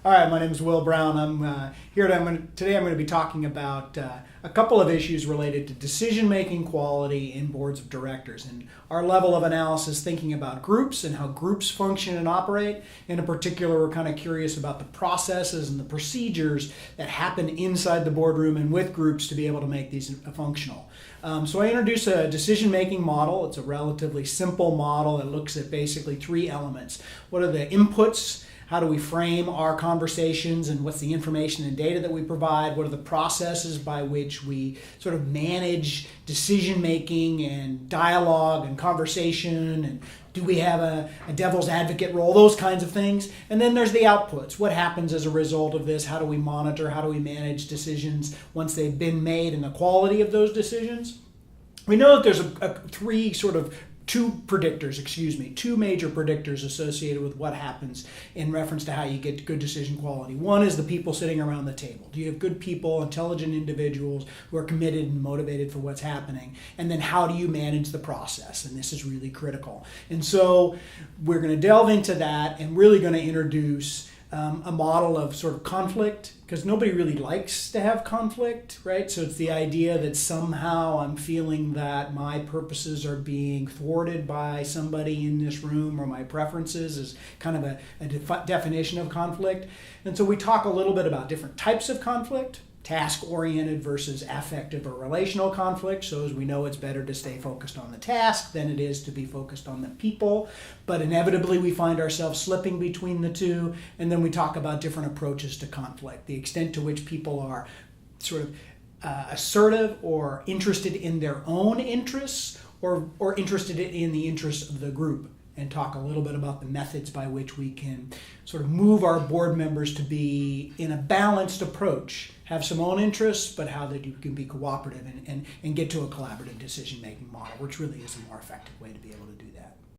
All right, my name is Will Brown. Today I'm going to be talking about a couple of issues related to decision-making quality in boards of directors and our level of analysis thinking about groups and how groups function and operate. In particular, we're kind of curious about the processes and the procedures that happen inside the boardroom and with groups to be able to make these functional. So I introduce a decision-making model. It's a relatively simple model that looks at basically three elements. What are the inputs? How do we frame our conversations and what's the information and data that we provide? What are the processes by which we sort of manage decision making and dialogue and conversation? And do we have a devil's advocate role? Those kinds of things. And then there's the outputs. What happens as a result of this? How do we monitor? How do we manage decisions once they've been made and the quality of those decisions? We know that there's two major predictors associated with what happens in reference to how you get good decision quality. One is the people sitting around the table. Do you have good people, intelligent individuals who are committed and motivated for what's happening? And then how do you manage the process? And this is really critical. And so we're going to delve into that and really going to introduce a model of sort of conflict, because nobody really likes to have conflict, right? So it's the idea that somehow I'm feeling that my purposes are being thwarted by somebody in this room, or my preferences is kind of a definition of conflict. And so we talk a little bit about different types of conflict, task-oriented versus affective or relational conflict. So as we know, it's better to stay focused on the task than it is to be focused on the people. But inevitably, we find ourselves slipping between the two. And then we talk about different approaches to conflict, the extent to which people are sort of assertive or interested in their own interests or interested in the interests of the group, and talk a little bit about the methods by which we can sort of move our board members to be in a balanced approach, have some own interests, but how that you can be cooperative and get to a collaborative decision-making model, which really is a more effective way to be able to do that.